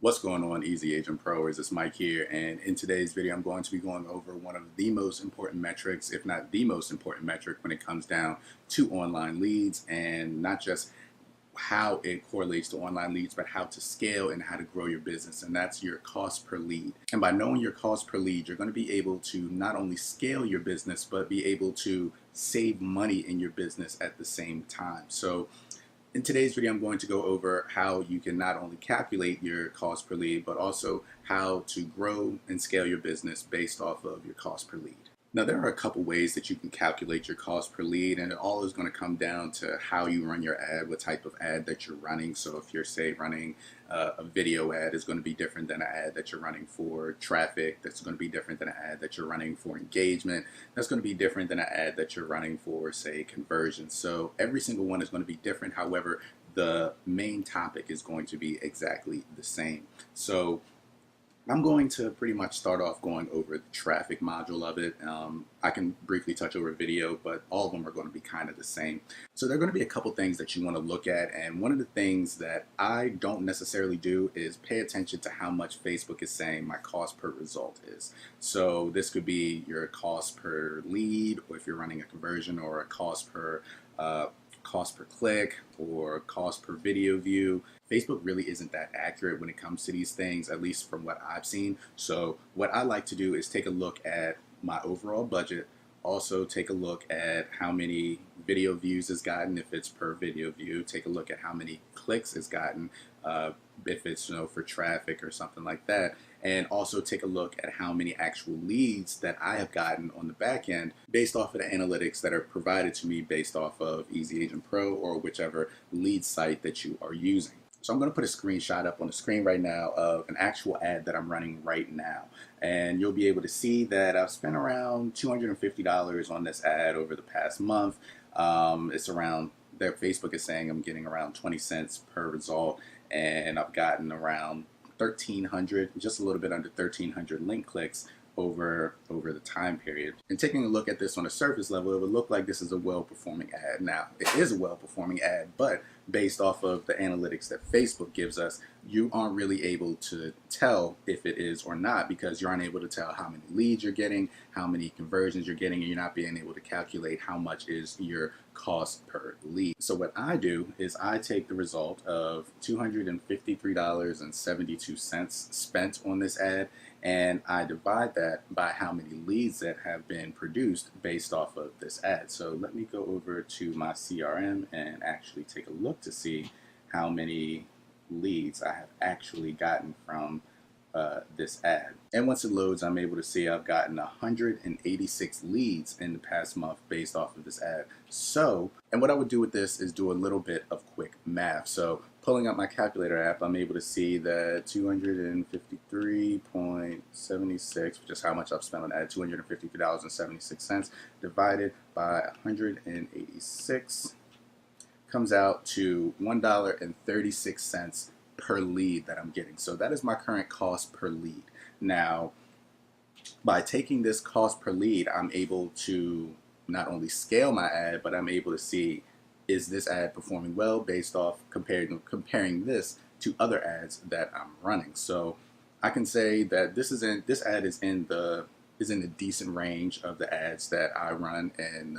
What's going on, EasyAgentPro? It's Mike here, and in today's video I'm going to be going over one of the most important metrics, if not the most important metric when it comes down to online leads, and not just how it correlates to online leads, but how to scale and how to grow your business, and that's your cost per lead. And by knowing your cost per lead, you're going to be able to not only scale your business, but be able to save money in your business at the same time. So in today's video, I'm going to go over how you can not only calculate your cost per lead, but also how to grow and scale your business based off of your cost per lead. Now, there are a couple ways that you can calculate your cost per lead, and it all is going to come down to how you run your ad, what type of ad that you're running. So if you're, say, running a video ad, is going to be different than an ad that you're running for traffic. That's going to be different than an ad that you're running for engagement. That's going to be different than an ad that you're running for, say, conversion. So every single one is going to be different. However, the main topic is going to be exactly the same. So I'm going to pretty much start off going over the traffic module of it. I can briefly touch over video, but all of them are going to be kind of the same. So there are going to be a couple things that you want to look at, and one of the things that I don't necessarily do is pay attention to how much Facebook is saying my cost per result is. So this could be your cost per lead, or if you're running a conversion, or a cost per click, or cost per video view. Facebook really isn't that accurate when it comes to these things, at least from what I've seen. So what I like to do is take a look at my overall budget, also take a look at how many video views it's gotten, if it's per video view, take a look at how many clicks it's gotten, if it's for traffic or something like that, and also take a look at how many actual leads that I have gotten on the back end based off of the analytics that are provided to me based off of EasyAgentPro or whichever lead site that you are using. So I'm going to put a screenshot up on the screen right now of an actual ad that I'm running right now. And you'll be able to see that I've spent around $250 on this ad over the past month. It's around, their Facebook is saying I'm getting around 20 cents per result, and I've gotten around 1,300, just a little bit under 1,300 link clicks over the time period. And taking a look at this on a surface level, it would look like this is a well-performing ad. Now, it is a well-performing ad, but based off of the analytics that Facebook gives us, you aren't really able to tell if it is or not, because you aren't able to tell how many leads you're getting, how many conversions you're getting, and you're not being able to calculate how much is your cost per lead. So what I do is I take the result of $253.72 spent on this ad, and I divide that by how many leads that have been produced based off of this ad. So let me go over to my CRM and actually take a look to see how many leads I have actually gotten from this ad. And once it loads, I'm able to see I've gotten 186 leads in the past month based off of this ad. So, and what I would do with this is do a little bit of quick math. So pulling up my calculator app, I'm able to see that 253.76, which is how much I've spent on ad, $253.76 divided by 186 comes out to $1.36 per lead that I'm getting. So that is my current cost per lead. Now, by taking this cost per lead, I'm able to not only scale my ad, but I'm able to see, is this ad performing well based off comparing this to other ads that I'm running. So I can say that this ad is in a decent range of the ads that I run and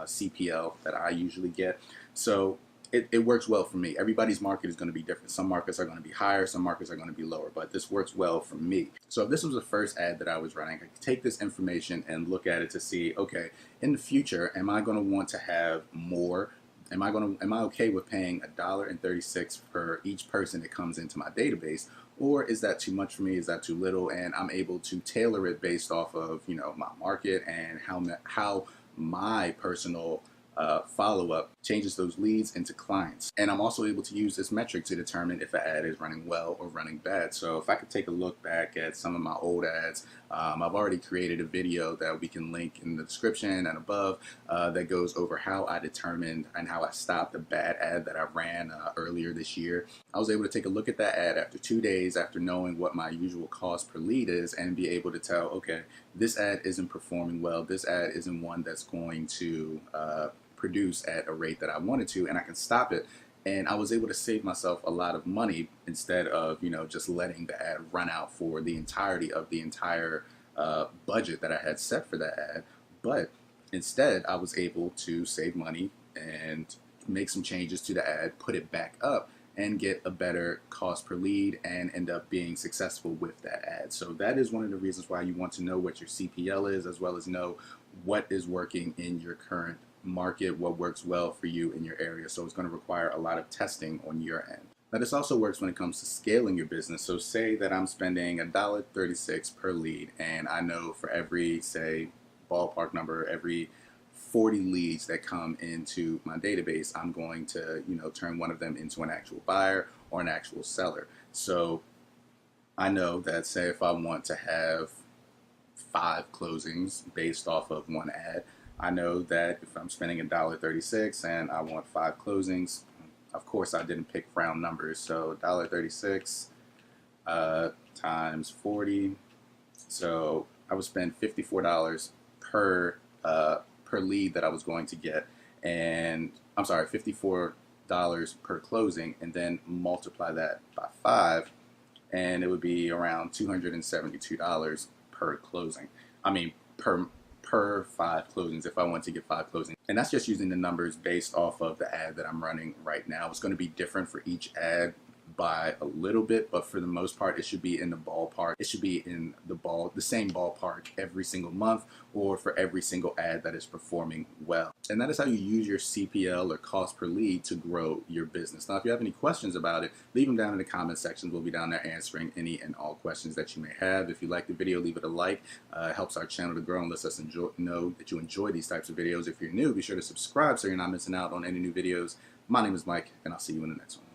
CPL that I usually get. So it works well for me. Everybody's market is going to be different. Some markets are going to be higher, some markets are going to be lower, but this works well for me. So if this was the first ad that I was running, I could take this information and look at it to see, okay, in the future, am I going to want to have more? Am I okay with paying $1.36 per each person that comes into my database? Or is that too much for me? Is that too little? And I'm able to tailor it based off of my market and how my personal follow-up changes those leads into clients. And I'm also able to use this metric to determine if an ad is running well or running bad. So if I could take a look back at some of my old ads, I've already created a video that we can link in the description and above that goes over how I determined and how I stopped a bad ad that I ran earlier this year. I was able to take a look at that ad after 2 days after knowing what my usual cost per lead is and be able to tell, okay, this ad isn't performing well. This ad isn't one that's going to produce at a rate that I wanted to, and I can stop it And I was able to save myself a lot of money instead of, just letting the ad run out for the entirety of the entire budget that I had set for that ad. But instead, I was able to save money and make some changes to the ad, put it back up, and get a better cost per lead and end up being successful with that ad. So that is one of the reasons why you want to know what your CPL is, as well as know what is working in your current market, what works well for you in your area. So it's going to require a lot of testing on your end. Now, this also works when it comes to scaling your business. So say that I'm spending $1.36 per lead, and I know for every, say, ballpark number, every 40 leads that come into my database, I'm going to, turn one of them into an actual buyer or an actual seller. So I know that, say, if I want to have 5 closings based off of one ad, I know that if I'm spending $1.36 and I want 5 closings, of course I didn't pick round numbers, so $1.36 times 40, so I would spend $54 per lead that I was going to get, and I'm sorry, $54 per closing, and then multiply that by 5, and it would be around $272 per closing. I mean, per 5 closings if I want to get 5 closings. And that's just using the numbers based off of the ad that I'm running right now. It's going to be different for each ad by a little bit, but for the most part, it should be in the ballpark. It should be in the same ballpark every single month, or for every single ad that is performing well. And that is how you use your CPL, or cost per lead, to grow your business. Now, if you have any questions about it, leave them down in the comment section. We'll be down there answering any and all questions that you may have. If you like the video, leave it a like. It helps our channel to grow and lets us know that you enjoy these types of videos. If you're new, be sure to subscribe so you're not missing out on any new videos. My name is Mike, and I'll see you in the next one.